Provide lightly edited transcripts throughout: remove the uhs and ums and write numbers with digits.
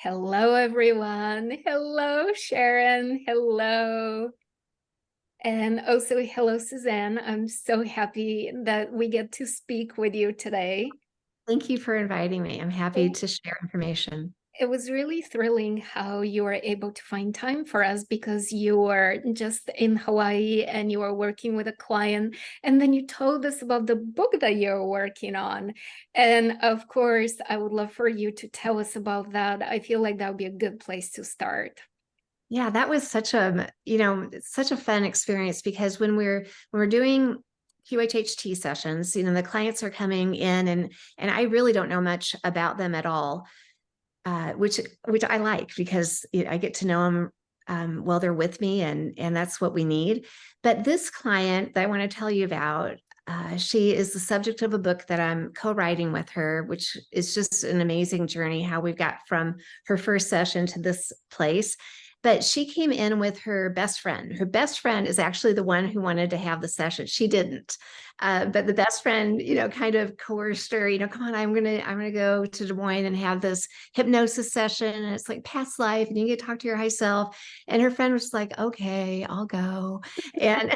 Hello, everyone. Hello, Sharon. Hello. And also, hello, Suzanne. I'm so happy that we get to speak with you today. Thank you for inviting me. I'm happy to share information. It was really thrilling how you were able to find time for us because you were just in Hawaii and you were working with a client. And then you told us about the book that you're working on. And of course, I would love for you to tell us about that. I feel like that would be a good place to start. Yeah, that was such a fun experience because when we're doing QHHT sessions, the clients are coming in and I really don't know much about them at all, which I like because I get to know them while they're with me, and that's what we need. But this client that I want to tell you about, she is the subject of a book that I'm co-writing with her, which is just an amazing journey how we've got from her first session to this place. But she came in with her best friend. Her best friend is actually the one who wanted to have the session. She didn't. But the best friend, kind of coerced her, come on, I'm gonna go to Des Moines and have this hypnosis session. And it's like past life, and you get to talk to your high self. And her friend was like, okay, I'll go. And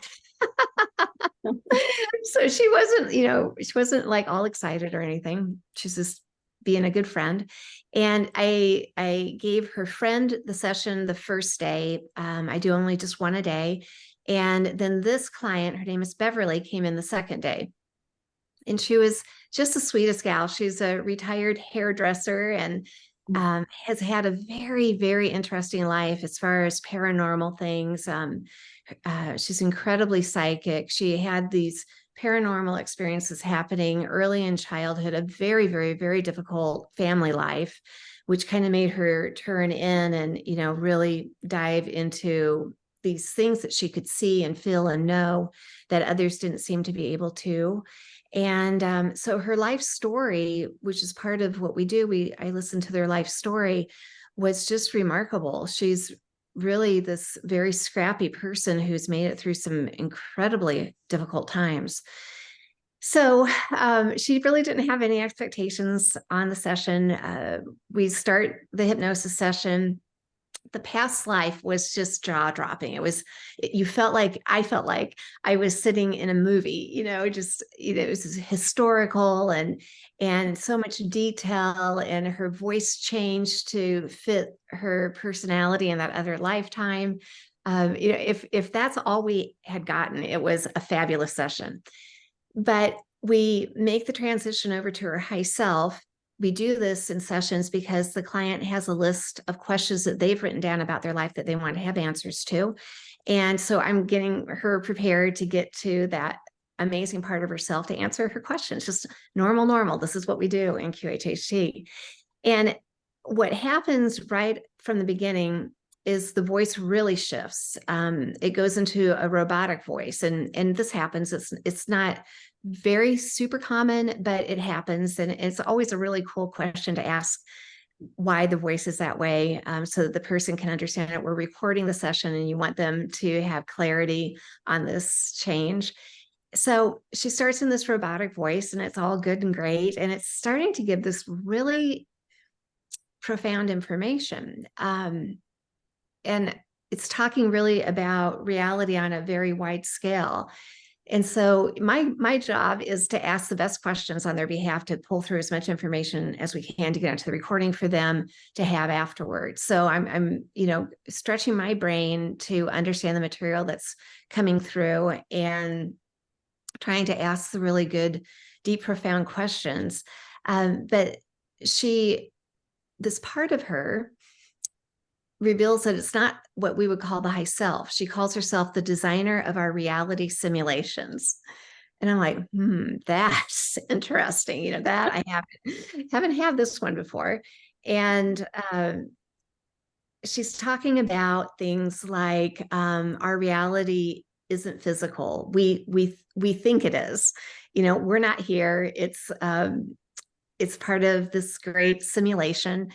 so she wasn't like all excited or anything. She's just being a good friend. And I gave her friend the session the first day. I do only just one a day. And then this client, her name is Beverly, came in the second day. And she was just the sweetest gal. She's a retired hairdresser and has had a very, very interesting life as far as paranormal things. She's incredibly psychic. She had these paranormal experiences happening early in childhood, a very, very, very difficult family life, which kind of made her turn in and, really dive into these things that she could see and feel and know that others didn't seem to be able to. And so her life story, which is part of what we do, I listen to their life story, was just remarkable. She's really this very scrappy person who's made it through some incredibly difficult times. So she really didn't have any expectations on the session. We start the hypnosis session. The past life was just jaw dropping. I felt like I was sitting in a movie, it was historical and so much detail, and her voice changed to fit her personality in that other lifetime. If that's all we had gotten, it was a fabulous session. But we make the transition over to her high self. We do this in sessions because the client has a list of questions that they've written down about their life that they want to have answers to. And so I'm getting her prepared to get to that amazing part of herself to answer her questions. Just normal. This is what we do in QHHT. And what happens right from the beginning is the voice really shifts. It goes into a robotic voice, and this happens. It's not very super common, but it happens, and it's always a really cool question to ask why the voice is that way, so that the person can understand it. We're recording the session, and you want them to have clarity on this change. So she starts in this robotic voice, and it's all good and great, and it's starting to give this really profound information. And it's talking really about reality on a very wide scale. And so my job is to ask the best questions on their behalf, to pull through as much information as we can to get into the recording for them to have afterwards. So I'm stretching my brain to understand the material that's coming through and trying to ask the really good, deep, profound questions. But this part of her reveals that it's not what we would call the high self. She calls herself the designer of our reality simulations. And I'm like, that's interesting. That I haven't had this one before. And she's talking about things like our reality isn't physical. We think it is. We're not here. It's part of this great simulation.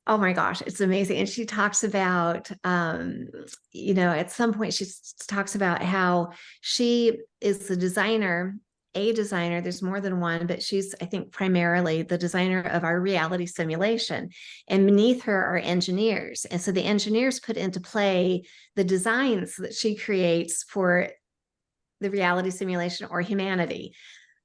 Oh my gosh, it's amazing. And she talks about, at some point, she talks about how she is the designer a designer. There's more than one, but she's, I think, primarily the designer of our reality simulation. And beneath her are engineers. And so the engineers put into play the designs that she creates for the reality simulation or humanity.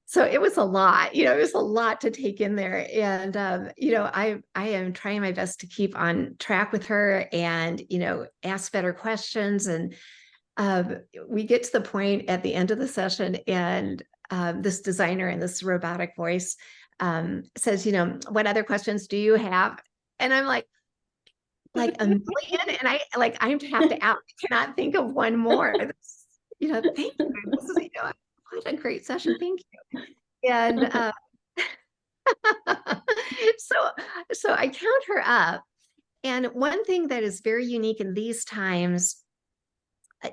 So it was a lot, it was a lot to take in there. And, I am trying my best to keep on track with her and, ask better questions. And we get to the point at the end of the session, and this designer in this robotic voice says, what other questions do you have? And I'm like a million. And I have to out, I cannot think of one more. Thank you. This is, what a great session. Thank you. And so I count her up. And one thing that is very unique in these times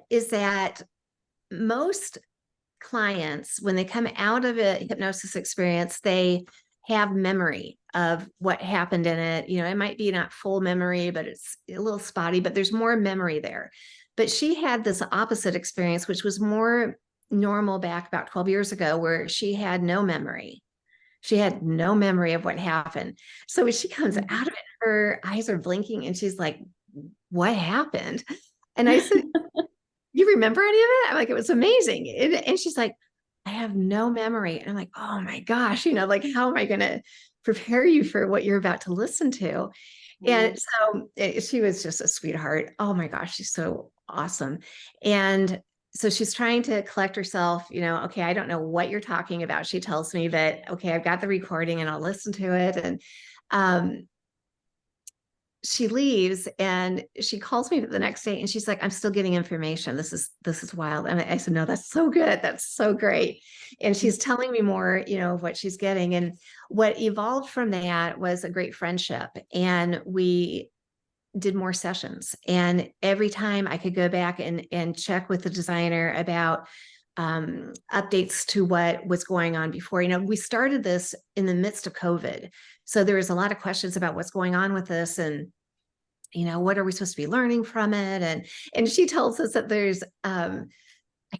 is that most clients, when they come out of a hypnosis experience, they have memory of what happened in it. It might be not full memory, but it's a little spotty, but there's more memory there. But she had this opposite experience, which was more normal back about 12 years ago, where she had no memory. She had no memory of what happened. So when she comes out of it, her eyes are blinking and she's like, what happened? And I said, you remember any of it? I'm like, it was amazing. And she's like, I have no memory. And I'm like, oh my gosh, how am I going to prepare you for what you're about to listen to? And so she was just a sweetheart. Oh my gosh, she's so awesome. And so she's trying to collect herself, okay, I don't know what you're talking about. She tells me, but okay, I've got the recording and I'll listen to it. And she leaves and she calls me the next day and she's like, I'm still getting information. This is wild. And I said, no, that's so good. That's so great. And she's telling me more, of what she's getting. And what evolved from that was a great friendship. And we did more sessions. And every time I could go back and check with the designer about updates to what was going on before. We started this in the midst of COVID. So there was a lot of questions about what's going on with this and, what are we supposed to be learning from it? And she tells us that there's, I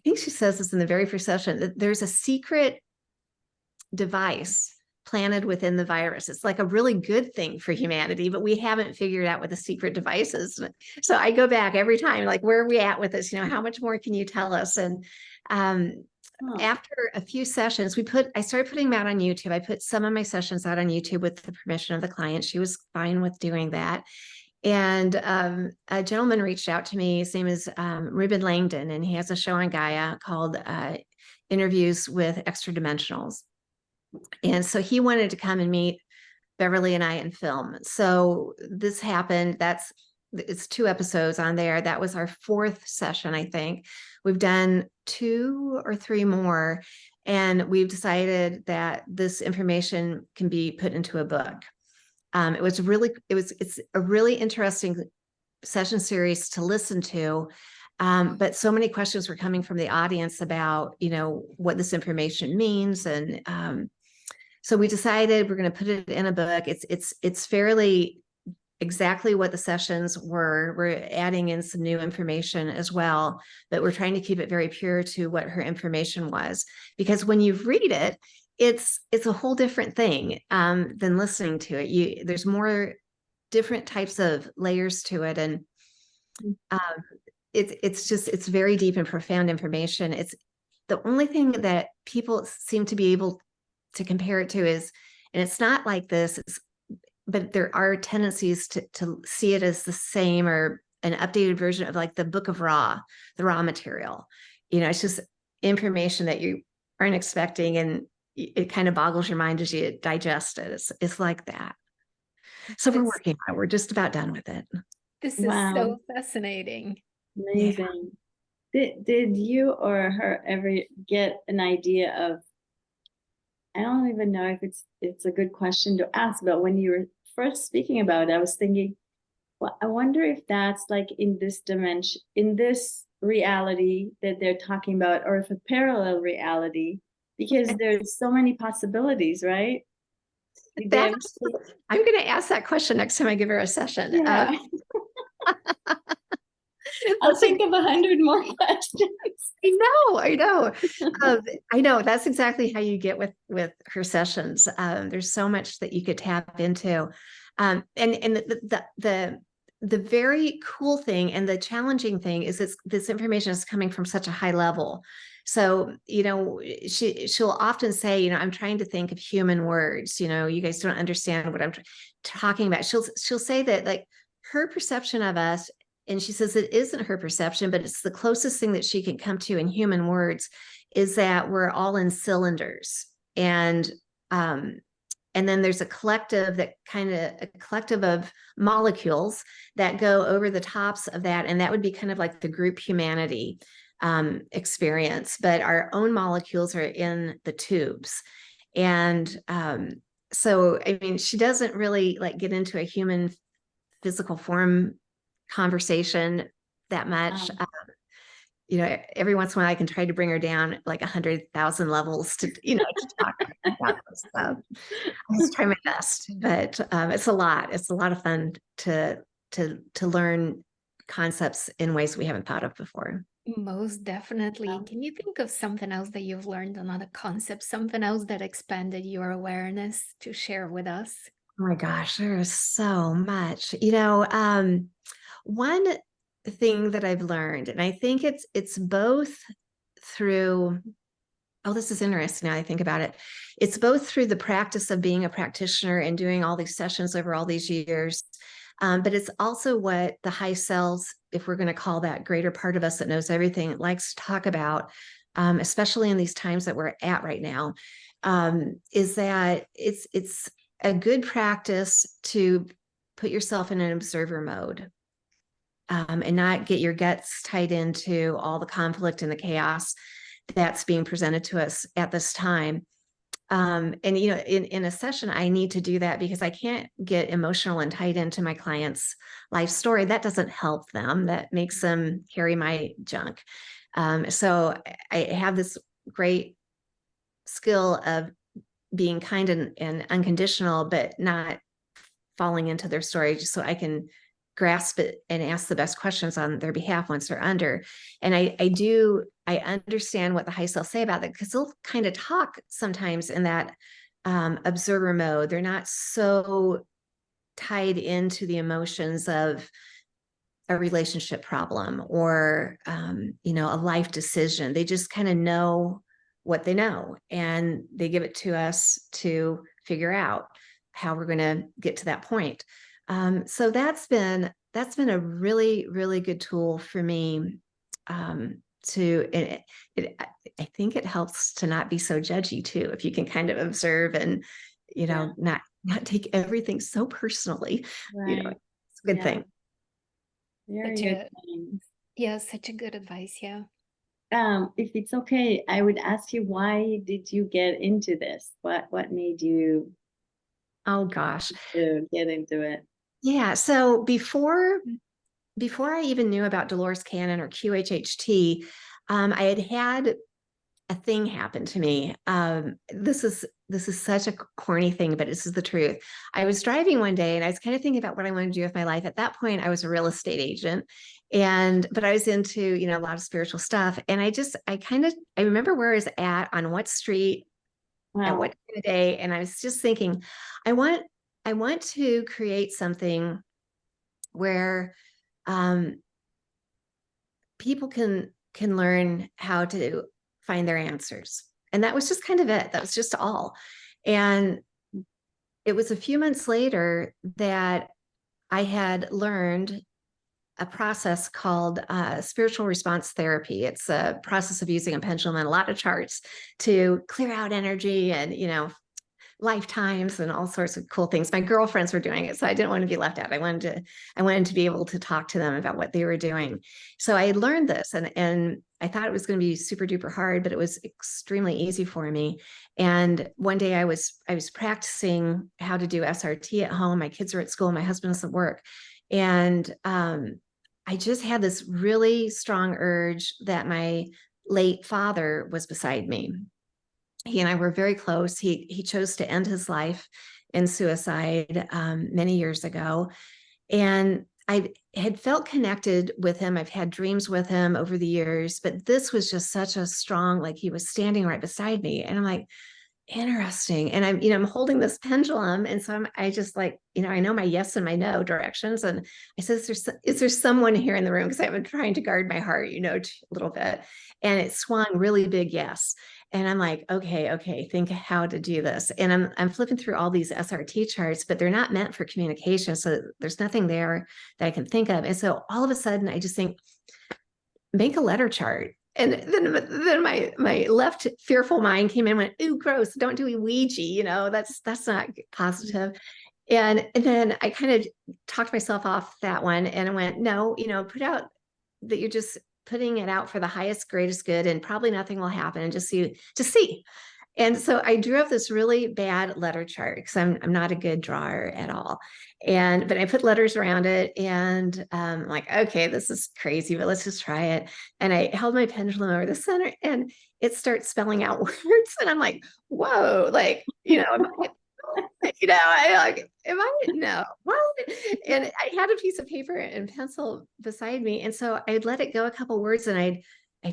think she says this in the very first session, that there's a secret device planted within the virus. It's like a really good thing for humanity, but we haven't figured out what the secret device is. So I go back every time, like, where are we at with this? How much more can you tell us? And after a few sessions, I started putting them out on YouTube. I put some of my sessions out on YouTube with the permission of the client. She was fine with doing that. And a gentleman reached out to me. His name is Ruben Langdon, and he has a show on Gaia called Interviews with Extra Dimensionals. And so he wanted to come and meet Beverly and I and film. So this happened. It's 2 episodes on there. That was our 4th session, I think. We've done 2 or 3 more, and we've decided that this information can be put into a book. It's a really interesting session series to listen to. But so many questions were coming from the audience about, what this information means. And so we decided we're going to put it in a book. It's fairly exactly what the sessions were. We're adding in some new information as well, but we're trying to keep it very pure to what her information was. Because when you read it, it's a whole different thing than listening to it. There's more different types of layers to it. And it's very deep and profound information. It's the only thing that people seem to be able to compare it to is, and it's not like this, but there are tendencies to see it as the same or an updated version of like the book of the raw material. It's just information that you aren't expecting, and it kind of boggles your mind as you digest it. It's like that. So we're working on it. We're just about done with it. This is so fascinating. Amazing. Yeah. Did you or her ever get an idea of, I don't even know if it's a good question to ask, but when you were first speaking about it, I was thinking, well, I wonder if that's like in this dimension, in this reality that they're talking about, or if a parallel reality, because there's so many possibilities, right? I'm going to ask that question next time I give her a session. Yeah. I'll think of 100 more questions. I know. I know. That's exactly how you get with her sessions. There's so much that you could tap into. And the very cool thing and the challenging thing is this information is coming from such a high level. So, she'll often say, I'm trying to think of human words, you guys don't understand what I'm talking about. She'll say that, like, her perception of us, and she says it isn't her perception, but it's the closest thing that she can come to in human words, is that we're all in cylinders. And then there's a collective of molecules that go over the tops of that. And that would be kind of like the group humanity experience, but our own molecules are in the tubes. And so, I mean, she doesn't really like get into a human physical form conversation that much. Every once in a while I can try to bring her down like 100,000 levels to talk about this stuff. I just try my best, but it's a lot. It's a lot of fun to learn concepts in ways we haven't thought of before. Most definitely. Can you think of something else that you've learned, another concept, something else that expanded your awareness to share with us? Oh my gosh, there is so much. One thing that I've learned, and I think it's both through, oh, this is interesting now I think about it. It's both through the practice of being a practitioner and doing all these sessions over all these years, but it's also what the high selves, if we're going to call that greater part of us that knows everything, likes to talk about, especially in these times that we're at right now, is that it's a good practice to put yourself in an observer mode, and not get your guts tied into all the conflict and the chaos that's being presented to us at this time. And in a session, I need to do that because I can't get emotional and tied into my client's life story. That doesn't help them. That makes them carry my junk. So I have this great skill of being kind and unconditional, but not falling into their story, just so I can grasp it and ask the best questions on their behalf once they're under. And I understand what the high self say about that, because they'll kind of talk sometimes in that observer mode. They're not so tied into the emotions of a relationship problem or a life decision. They just kind of know what they know, and they give it to us to figure out how we're going to get to that point. So that's been a really, really good tool for me. I think it helps to not be so judgy too, if you can kind of observe and, not take everything so personally. Right. It's a good thing. Very good things. Yeah, such a good advice. Yeah. If it's okay, I would ask you, why did you get into this? What made you Oh gosh, to get into it? Yeah. So before I even knew about Dolores Cannon or QHHT, I had a thing happen to me. This is such a corny thing, but this is the truth. I was driving one day and I was kind of thinking about what I wanted to do with my life. At that point, I was a real estate agent, but I was into, a lot of spiritual stuff. And I remember where I was at, on what street, at what kind of day. And I was just thinking, I want to create something where people can learn how to find their answers. And that was just kind of it. That was just all. And it was a few months later that I had learned a process called spiritual response therapy. It's a process of using a pendulum and a lot of charts to clear out energy and, lifetimes and all sorts of cool things. My girlfriends were doing it, so I didn't want to be left out. I wanted to be able to talk to them about what they were doing. So I had learned this, and I thought it was going to be super duper hard, but it was extremely easy for me. And one day I was practicing how to do SRT at home. My kids were at school, my husband was at work, and I just had this really strong urge that my late father was beside me. He and I were very close. He chose to end his life in suicide many years ago. And I had felt connected with him. I've had dreams with him over the years, but this was just such a strong, like he was standing right beside me. And I'm like, interesting. And I'm holding this pendulum. And so I just like, I know my yes and my no directions. And I said, is there someone here in the room? Because I've been trying to guard my heart, a little bit. And it swung really big yes. And I'm like, okay, think how to do this. And I'm flipping through all these SRT charts, but they're not meant for communication. So there's nothing there that I can think of. And so all of a sudden I just think, make a letter chart. And then my left fearful mind came in and went, ooh, gross, don't do a Ouija, that's not positive. And then I kind of talked myself off that one and I went, no, put out that you're just putting it out for the highest, greatest good, and probably nothing will happen, and just see. And so I drew up this really bad letter chart because I'm not a good drawer at all. But I put letters around it, and like, okay, this is crazy, but let's just try it. And I held my pendulum over the center and it starts spelling out words. And I'm like, whoa, like, no, what? And I had a piece of paper and pencil beside me. And so I'd let it go a couple words, and I'd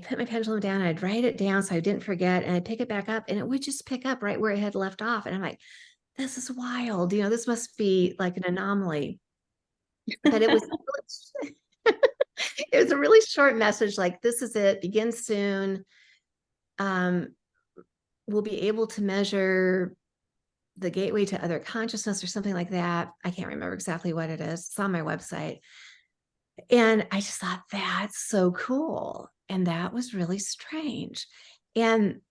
put my pendulum down, and I'd write it down so I didn't forget, and I'd pick it back up, and it would just pick up right where it had left off. And I'm like, this is wild. This must be like an anomaly. But it was it was a really short message, like, this is it, begin soon. We'll be able to measure the gateway to other consciousness or something like that. I can't remember exactly what it is. It's on my website. And I just thought, that's so cool. And that was really strange. And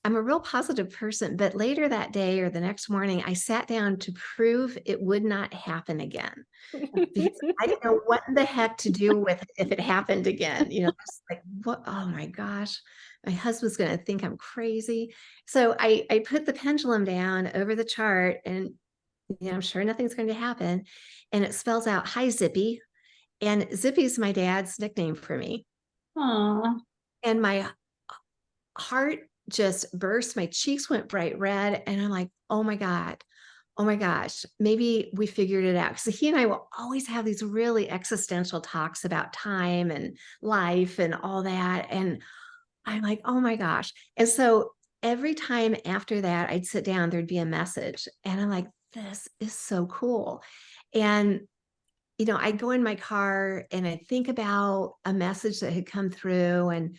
I'm a real positive person, but later that day or the next morning, I sat down to prove it would not happen again. Because I didn't know what the heck to do with it if it happened again. Just like, what? Oh my gosh, my husband's going to think I'm crazy. So I put the pendulum down over the chart, and I'm sure nothing's going to happen. And it spells out, hi, Zippy. And Zippy's my dad's nickname for me. Aww. And my heart just burst. My cheeks went bright red. And I'm like, oh my gosh, maybe we figured it out. Because he and I will always have these really existential talks about time and life and all that. And I'm like, oh my gosh. And so every time after that, I'd sit down, there'd be a message. And I'm like, this is so cool. And, I'd go in my car and I'd think about a message that had come through, and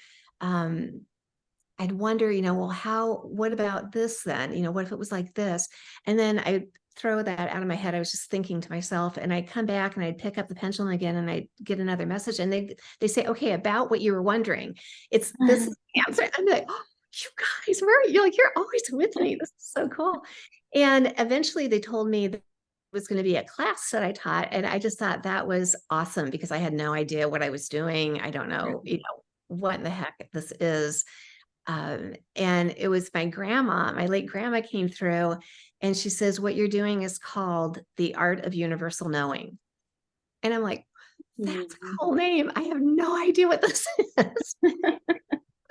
I'd wonder, well, what about this then? What if it was like this? And then I throw that out of my head. I was just thinking to myself, and I'd come back and I'd pick up the pendulum again, and I'd get another message, and they say, okay, about what you were wondering. It's this is the answer. I'm like, oh, you guys, where are you? Like, you're always with me. This is so cool. And eventually they told me that it was going to be a class that I taught. And I just thought that was awesome, because I had no idea what I was doing. I don't know, what in the heck this is. And it was my late grandma came through, and she says, what you're doing is called the art of universal knowing. And I'm like, that's a cool name. I have no idea what this is.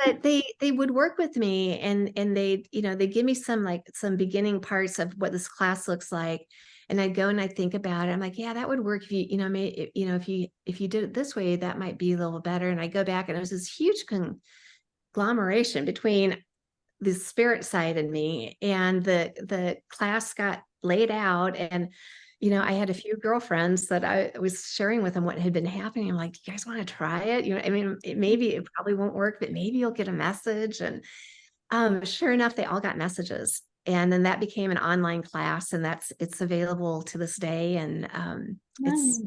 But they would work with me, and they give me some beginning parts of what this class looks like. And I'd go and I'd think about it. I'm like, yeah, that would work if if you did it this way, that might be a little better. And I go back, and it was this huge conglomeration between the spirit side in me, and the class got laid out. And I had a few girlfriends that I was sharing with them what had been happening. I'm like, do you guys want to try it? Maybe it probably won't work, but maybe you'll get a message. And sure enough, they all got messages. And then that became an online class, and it's available to this day. And Nice.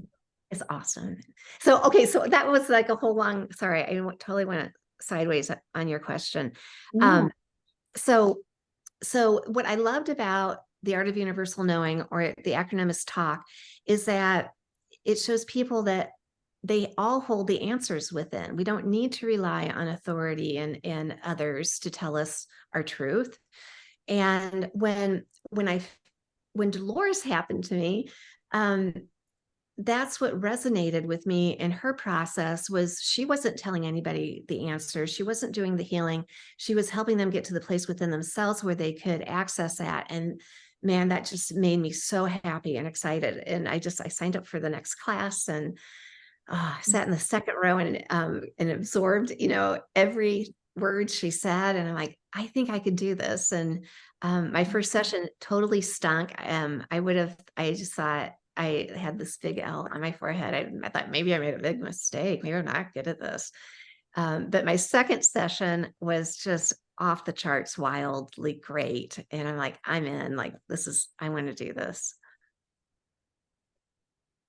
it's awesome. So, okay. So that was like a whole sorry, I totally went sideways on your question. Yeah. So what I loved about the art of universal knowing, or the acronym is TALK, is that it shows people that they all hold the answers within. We don't need to rely on authority and others to tell us our truth. And when Dolores happened to me, that's what resonated with me in her process. Was she wasn't telling anybody the answer. She wasn't doing the healing. She was helping them get to the place within themselves where they could access that. And man, that just made me so happy and excited. And I signed up for the next class, and I sat in the second row and absorbed, every word she said. And I'm like, I think I could do this. And my first session totally stunk. I just thought I had this big L on my forehead. I thought maybe I made a big mistake. Maybe I'm not good at this. But my second session was just off the charts, wildly great. And I'm like, I'm in, like, I want to do this.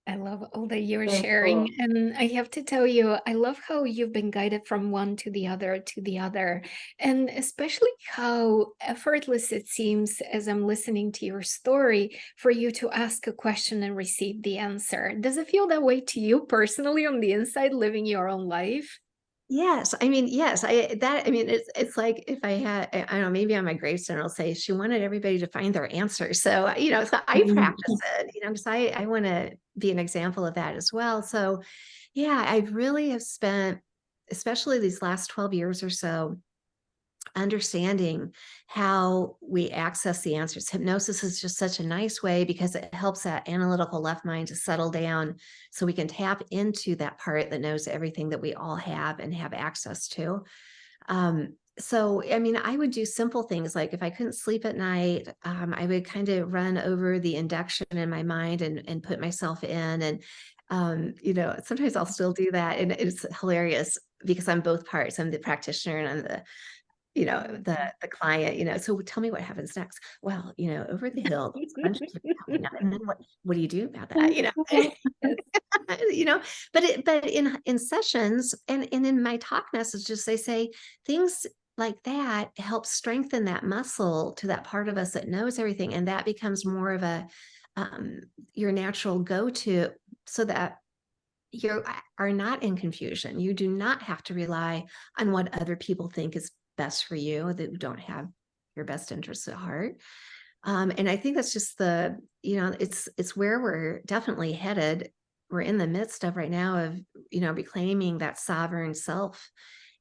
I love all that you're So sharing. cool. And I have to tell you, I love how you've been guided from one to the other to the other. And especially how effortless it seems as I'm listening to your story for you to ask a question and receive the answer. Does it feel that way to you personally on the inside, living your own life? Yes. I mean, yes, it's like if I don't know, maybe on my gravestone, I'll say she wanted everybody to find their answer. So, so I practice it, because I want to be an example of that as well. So yeah, I really have spent, especially these last 12 years or so, understanding how we access the answers. Hypnosis is just such a nice way because it helps that analytical left mind to settle down so we can tap into that part that knows everything that we all have and have access to. So, I mean, I would do simple things like if I couldn't sleep at night, I would kind of run over the induction in my mind and put myself in. And, sometimes I'll still do that. And it's hilarious because I'm both parts. I'm the practitioner and I'm the client, so tell me what happens next. Well, over the hill, these bunches are coming up, and then what do you do about that? You know, but in sessions and in my talk messages, they say things like that help strengthen that muscle to that part of us that knows everything, and that becomes more of a your natural go-to, so that you are not in confusion. You do not have to rely on what other people think is best for you, that don't have your best interests at heart. And I think that's just it's where we're definitely headed. We're in the midst of right now of, reclaiming that sovereign self.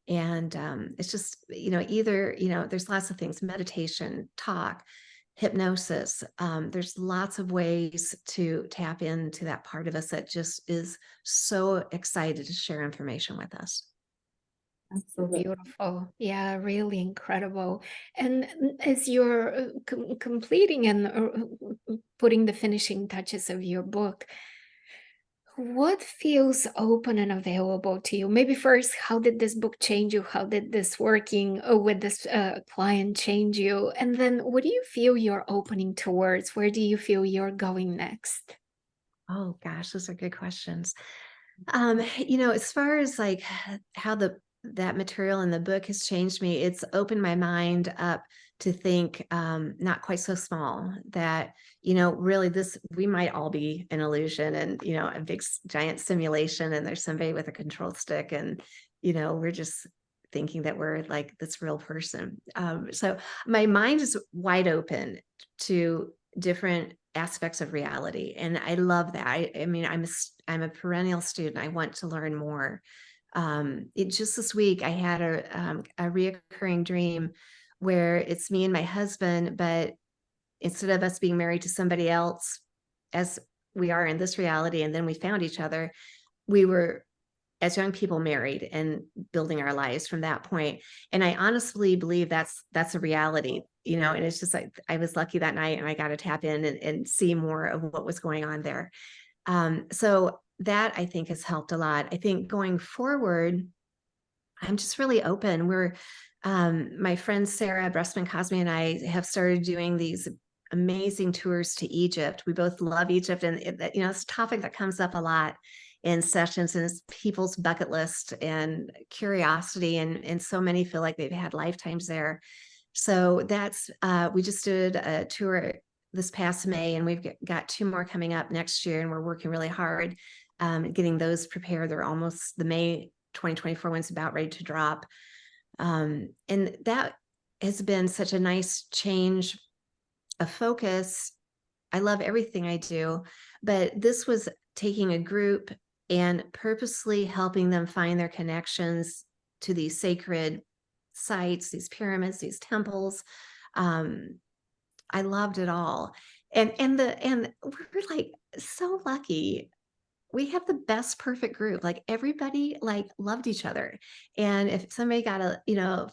And it's just, either, there's lots of things, meditation, talk, hypnosis. There's lots of ways to tap into that part of us that just is so excited to share information with us. Absolutely. Beautiful. Yeah, really incredible. And as you're completing and putting the finishing touches of your book, what feels open and available to you? Maybe first, how did this book change you? How did this working with this client change you? And then what do you feel you're opening towards? Where do you feel you're going next? Oh gosh, those are good questions. As far as like how that material in the book has changed me, it's opened my mind up to think not quite so small, that really we might all be an illusion and a big giant simulation, and there's somebody with a control stick, and we're just thinking that we're like this real person. So my mind is wide open to different aspects of reality, and I love that. I mean, I'm a perennial student. I want to learn more. Just this week I had a reoccurring dream where it's me and my husband, but instead of us being married to somebody else as we are in this reality, and then we found each other, we were as young people married and building our lives from that point. And I honestly believe that's a reality, and it's just like I was lucky that night and I got to tap in and see more of what was going on there. So that I think has helped a lot. I think going forward, I'm just really open. My friend Sarah Bressman Cosme and I have started doing these amazing tours to Egypt. We both love Egypt, and it's a topic that comes up a lot in sessions, and it's people's bucket list and curiosity, and so many feel like they've had lifetimes there. So that's we just did a tour this past May, and we've got 2 more coming up next year, and we're working really hard getting those prepared. They're almost, the May 2024 one's about ready to drop. And that has been such a nice change of focus. I love everything I do, but this was taking a group and purposely helping them find their connections to these sacred sites, these pyramids, these temples, I loved it all. And we're like so lucky. We have the best perfect group. Like everybody like loved each other. And if somebody got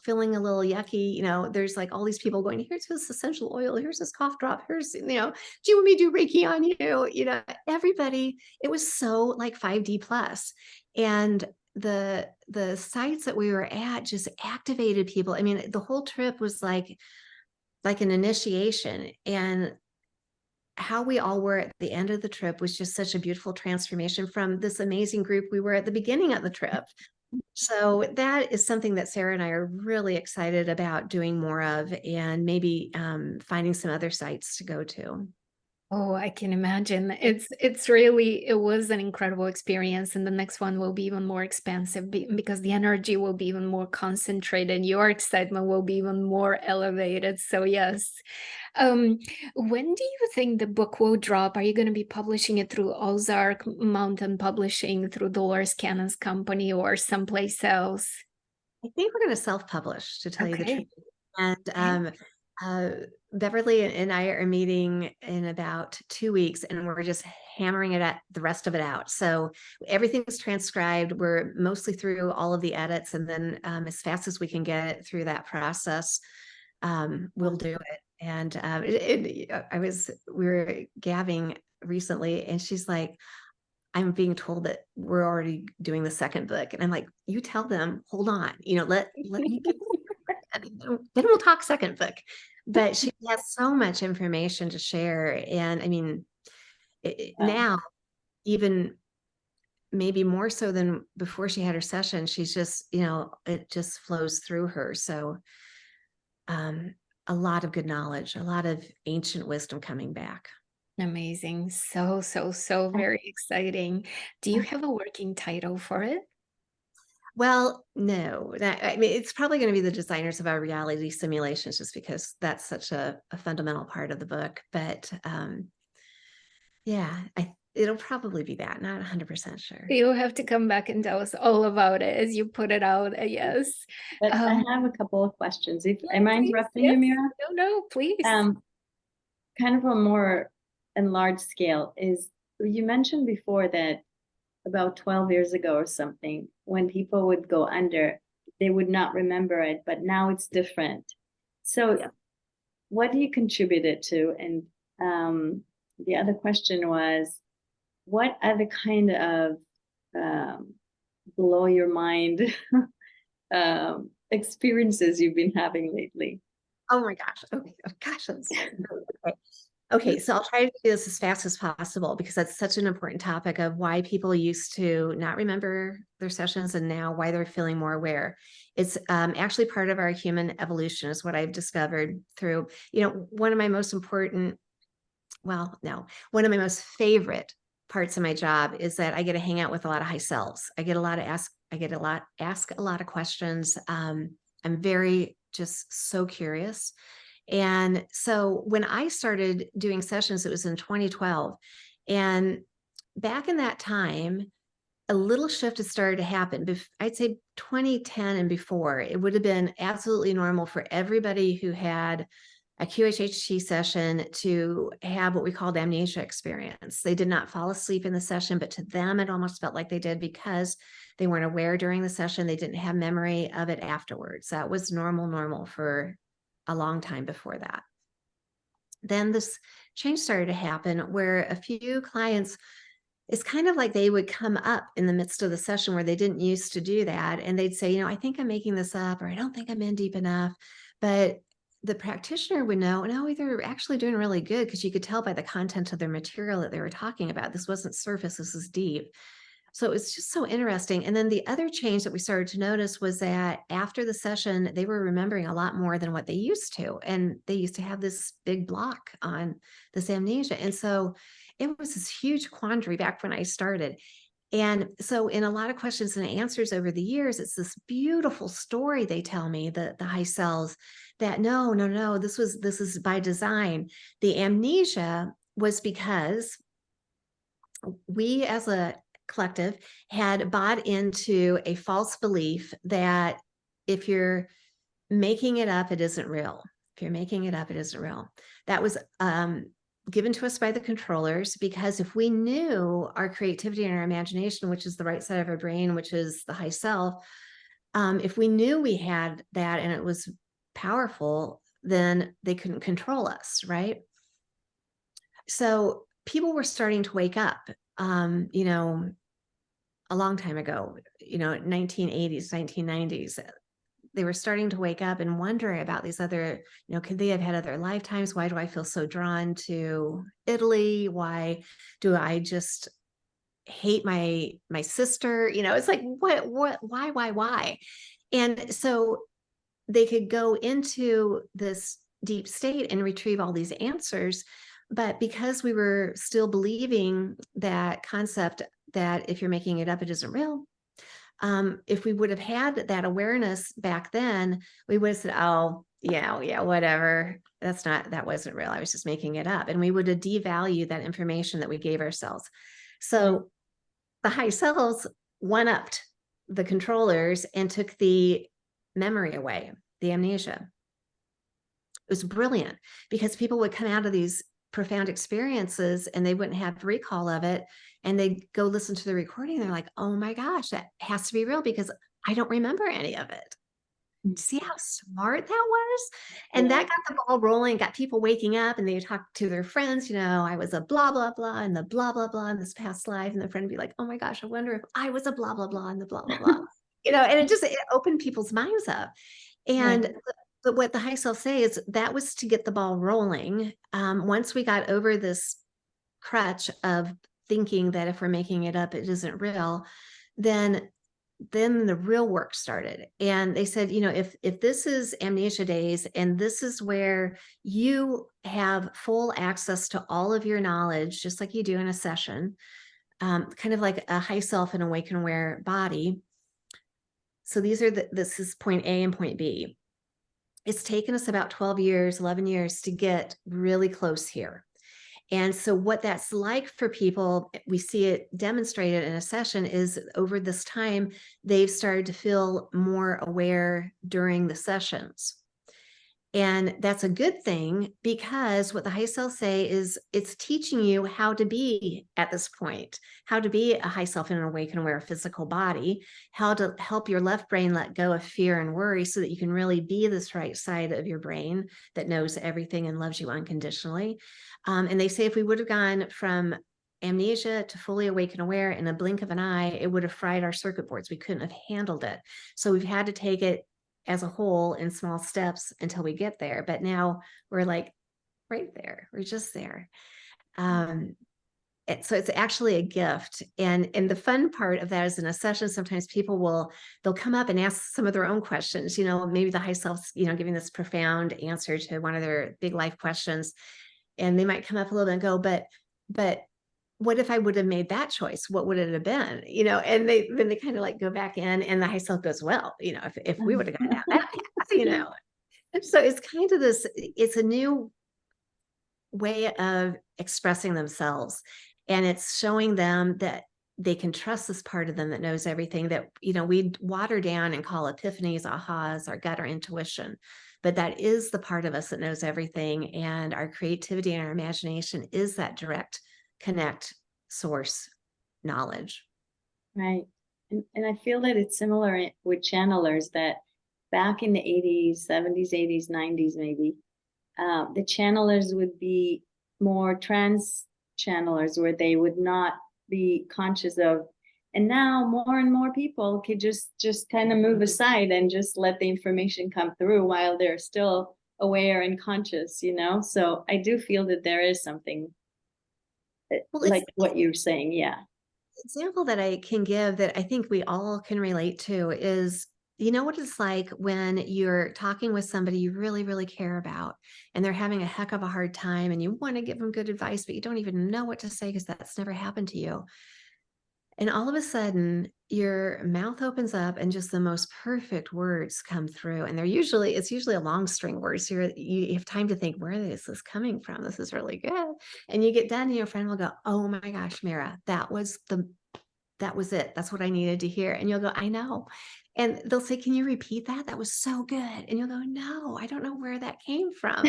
feeling a little yucky, there's like all these people going, here's this essential oil, here's this cough drop, here's, do you want me to do Reiki on you? Everybody, it was so like 5D plus. And the sites that we were at just activated people. I mean, the whole trip was like an initiation. And how we all were at the end of the trip was just such a beautiful transformation from this amazing group we were at the beginning of the trip. So that is something that Sarah and I are really excited about doing more of, and maybe finding some other sites to go to. Oh, I can imagine. It was an incredible experience, and the next one will be even more expansive because the energy will be even more concentrated. Your excitement will be even more elevated. So yes. When do you think the book will drop? Are you going to be publishing it through Ozark Mountain Publishing, through Dolores Cannon's company, or someplace else? I think we're going to self-publish, to tell you the Okay. truth. And Beverly and I are meeting in about 2 weeks, and we're just hammering the rest of it out. So everything's transcribed. We're mostly through all of the edits, and then as fast as we can get it through that process, we'll do it. And we were gabbing recently, and she's like, I'm being told that we're already doing the second book. And I'm like, you tell them, hold on, let me get then we'll talk second book. But she has so much information to share. And I mean, now, even maybe more so than before she had her session, she's just, it just flows through her. So a lot of good knowledge, a lot of ancient wisdom coming back. Amazing. So very exciting. Do you have a working title for it? Well, no, I mean, it's probably going to be the designers of our reality simulations, just because that's such a fundamental part of the book. But yeah, it'll probably be that. Not 100% sure. You'll have to come back and tell us all about it as you put it out. Yes. But I have a couple of questions. Am I Please, interrupting yes. you, Mira? No, please. Kind of a more enlarged scale is, you mentioned before that about 12 years ago or something, when people would go under, they would not remember it, but now it's different. So what do you contribute it to? And the other question was, what other kind of blow your mind experiences you've been having lately? Oh my gosh. Okay. Oh gosh. Okay, so I'll try to do this as fast as possible, because that's such an important topic of why people used to not remember their sessions and now why they're feeling more aware. It's actually part of our human evolution, is what I've discovered through, one of my most favorite parts of my job is that I get to hang out with a lot of high selves. I get to ask a lot of questions. I'm very just so curious. And so when I started doing sessions, it was in 2012. And back in that time, a little shift had started to happen. I'd say 2010 and before, it would have been absolutely normal for everybody who had a QHHT session to have what we called amnesia experience. They did not fall asleep in the session, but to them, it almost felt like they did, because they weren't aware during the session. They didn't have memory of it afterwards. That was normal for a long time before that. Then this change started to happen where a few clients, it's kind of like they would come up in the midst of the session where they didn't used to do that. And they'd say, I think I'm making this up, or I don't think I'm in deep enough. But the practitioner would know, no, they're actually doing really good, because you could tell by the content of their material that they were talking about. This wasn't surface, this is deep. So it's just so interesting. And then the other change that we started to notice was that after the session, they were remembering a lot more than what they used to. And they used to have this big block on this amnesia. And so it was this huge quandary back when I started. And so in a lot of questions and answers over the years, it's this beautiful story they tell me, the high cells, that no, this is by design. The amnesia was because we as a collective had bought into a false belief that if you're making it up, it isn't real. If you're making it up, it isn't real. That was given to us by the controllers, because if we knew our creativity and our imagination, which is the right side of our brain, which is the high self, if we knew we had that and it was powerful, then they couldn't control us, right? So people were starting to wake up, you know, a long time ago, you know, 1980s, 1990s. They were starting to wake up and wonder about these other, you know, could they have had other lifetimes? Why do I feel so drawn to Italy? Why do I just hate my sister? You know, it's like, why? And so they could go into this deep state and retrieve all these answers. But because we were still believing that concept that if you're making it up, it isn't real. If we would have had that awareness back then, we would have said, oh, yeah, whatever. That wasn't real. I was just making it up. And we would have devalued that information that we gave ourselves. So the high selves one-upped the controllers and took the memory away, the amnesia. It was brilliant because people would come out of these profound experiences and they wouldn't have recall of it, and they'd go listen to the recording and they're like, oh my gosh, that has to be real because I don't remember any of it. See how smart that was? And that got the ball rolling, got people waking up, and they talk to their friends, you know, I was a blah blah blah and the blah blah blah in this past life, and the friend would be like, oh my gosh, I wonder if I was a blah blah blah and the blah blah blah. You know, and it opened people's minds up. And but what the high self say is that was to get the ball rolling. Once we got over this crutch of thinking that if we're making it up, it isn't real, then the real work started. And they said, you know, if this is amnesia days and this is where you have full access to all of your knowledge, just like you do in a session, kind of like a high self and awaken aware body. So these are this is point A and point B. It's taken us about 12 years, 11 years to get really close here. And so what that's like for people, we see it demonstrated in a session, is over this time, they've started to feel more aware during the sessions. And that's a good thing, because what the high self say is it's teaching you how to be at this point, how to be a high self in an awakened aware physical body, how to help your left brain let go of fear and worry so that you can really be this right side of your brain that knows everything and loves you unconditionally. And they say if we would have gone from amnesia to fully awakened aware in a blink of an eye, it would have fried our circuit boards. We couldn't have handled it. So we've had to take it as a whole in small steps until we get there. But now we're like right there. We're just there. So it's actually a gift. And the fun part of that is in a session, sometimes people they'll come up and ask some of their own questions, you know, maybe the high self's, you know, giving this profound answer to one of their big life questions. And they might come up a little bit and go, but what if I would have made that choice? What would it have been? You know, and then they kind of like go back in, and the high self goes, well, you know, if we would have gotten out that path, you know. And so it's kind of it's a new way of expressing themselves. And it's showing them that they can trust this part of them that knows everything, that, you know, we water down and call epiphanies, ahas, our gut, our intuition. But that is the part of us that knows everything. And our creativity and our imagination is that direct connect source knowledge. Right. And I feel that it's similar with channelers, that back in the 80s, 70s, 80s, 90s, maybe, the channelers would be more trans channelers, where they would not be conscious of, and now more and more people could just kind of move aside and just let the information come through while they're still aware and conscious, you know? So I do feel that there is something like what you're saying. Yeah. Example that I can give that I think we all can relate to is, you know what it's like when you're talking with somebody you really, really care about, and they're having a heck of a hard time, and you want to give them good advice, but you don't even know what to say because that's never happened to you. And all of a sudden, your mouth opens up and just the most perfect words come through. And it's usually a long string word. So you have time to think, where is this coming from? This is really good. And you get done and your friend will go, oh my gosh, Mira, that was the that was it. That's what I needed to hear. And you'll go, I know. And they'll say, can you repeat that? That was so good. And you'll go, no, I don't know where that came from.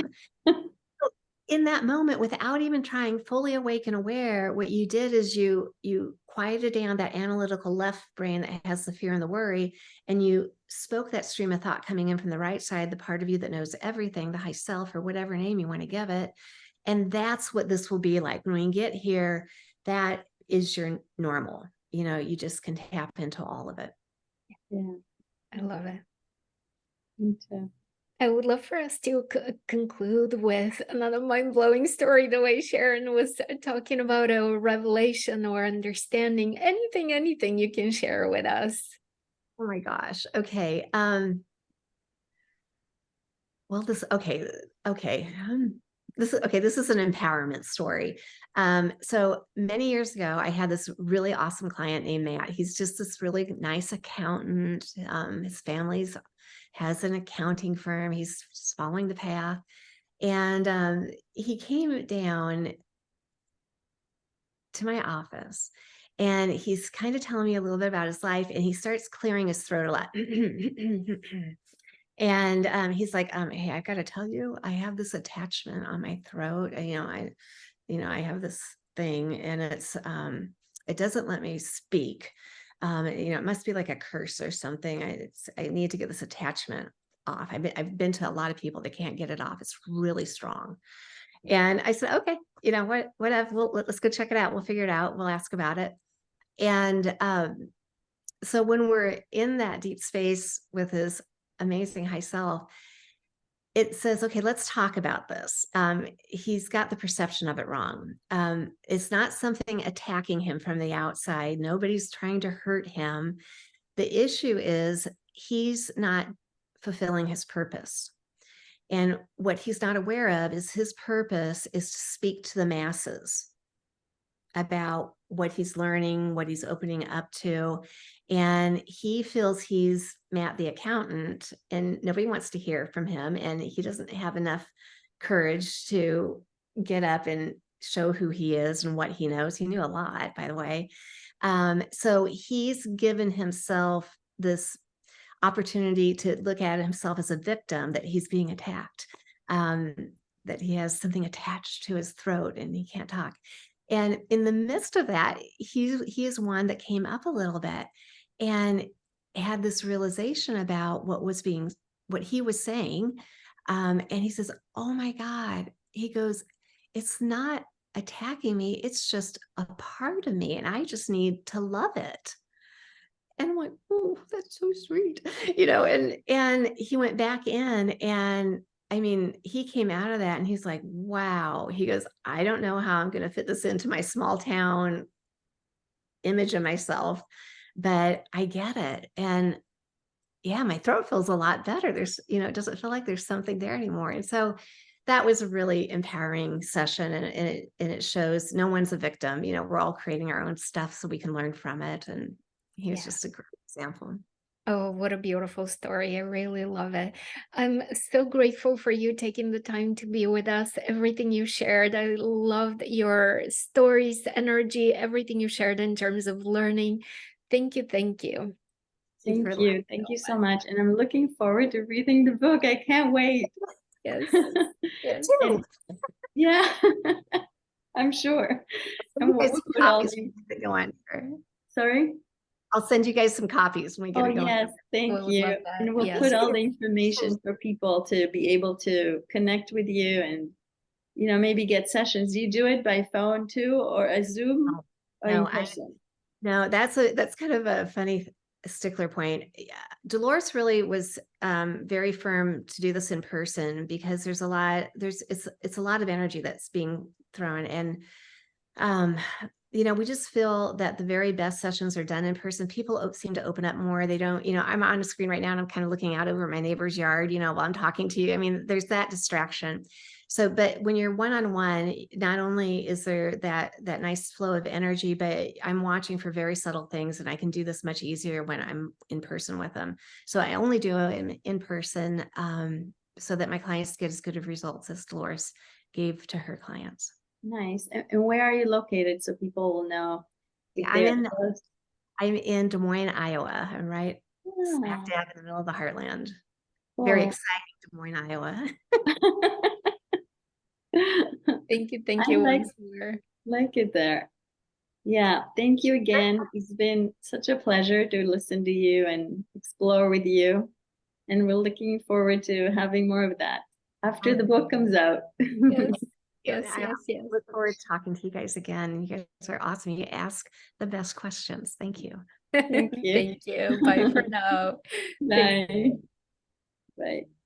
In that moment, without even trying, fully awake and aware, what you did is you quieted down that analytical left brain that has the fear and the worry, and you spoke that stream of thought coming in from the right side, the part of you that knows everything, the high self, or whatever name you want to give it. And that's what this will be like when we get here. That is your normal. You just can tap into all of it. Yeah, I love it. me too. I would love for us to conclude with another mind-blowing story, the way Sharon was talking about a revelation or understanding. Anything you can share with us. Oh my gosh. Okay. Well, this is an empowerment story. So many years ago, I had this really awesome client named Matt. He's just this really nice accountant. His family's has an accounting firm. He's just following the path. And he came down to my office, and he's kind of telling me a little bit about his life, and he starts clearing his throat a lot. And he's like, hey, I got to tell you, I have this attachment on my throat. And, I have this thing, and it doesn't let me speak. It must be like a curse or something. I need to get this attachment off. I've been to a lot of people that can't get it off. It's really strong. And I said, okay, whatever, let's go check it out. We'll figure it out. We'll ask about it. And so when we're in that deep space with his amazing high self, it says, okay, let's talk about this. He's got the perception of it wrong. It's not something attacking him from the outside. Nobody's trying to hurt him. The issue is he's not fulfilling his purpose. And what he's not aware of is his purpose is to speak to the masses about what he's learning, what he's opening up to. And he feels he's Matt the accountant, and nobody wants to hear from him. And he doesn't have enough courage to get up and show who he is and what he knows. He knew a lot, by the way. So he's given himself this opportunity to look at himself as a victim, that he's being attacked, that he has something attached to his throat and he can't talk. And in the midst of that, he is one that came up a little bit and had this realization about what he was saying. And he says, oh my God, he goes, it's not attacking me. It's just a part of me. And I just need to love it. And I'm like, oh, that's so sweet, and he went back in, and I mean, he came out of that and he's like, wow. He goes, I don't know how I'm going to fit this into my small town image of myself, but I get it. And yeah, my throat feels a lot better. There's, it doesn't feel like there's something there anymore. And so that was a really empowering session. And it shows no one's a victim. We're all creating our own stuff so we can learn from it. And he was just a great example. Oh, what a beautiful story. I really love it. I'm so grateful for you taking the time to be with us. Everything you shared, I loved your stories, energy, everything you shared in terms of learning. Thank you. Thank you. Thank you. Thank you so much. And I'm looking forward to reading the book. I can't wait. Yes. Yes. And, yeah, I'm sure. And we'll put all the... Sorry? I'll send you guys some copies when we get it going. Yes, thank you. And we'll put all the information for people to be able to connect with you and, maybe get sessions. Do you do it by phone too, or a Zoom, or in person? No, that's kind of a funny stickler point. Yeah. Dolores really was very firm to do this in person, because it's a lot of energy that's being thrown. And we just feel that the very best sessions are done in person. People seem to open up more. They don't, I'm on a screen right now and I'm kind of looking out over my neighbor's yard, while I'm talking to you. I mean, there's that distraction. So, but when you're one-on-one, not only is there that nice flow of energy, but I'm watching for very subtle things, and I can do this much easier when I'm in person with them. So I only do it in person, so that my clients get as good of results as Dolores gave to her clients. Nice. And where are you located so people will know? I'm I'm in Des Moines, Iowa. I'm right smack Ah, dab in the middle of the heartland. Very cool. exciting, Des Moines, Iowa. Thank I you once more. like it there. Yeah, thank you again. It's been such a pleasure to listen to you and explore with you. And we're looking forward to having more of that after the book comes out. Yes, Yeah, yes, I yes, yes. look forward to talking to you guys again. You guys are awesome. You ask the best questions. Thank you. Thank you. Thank you. Bye for now. Thank Bye. Bye.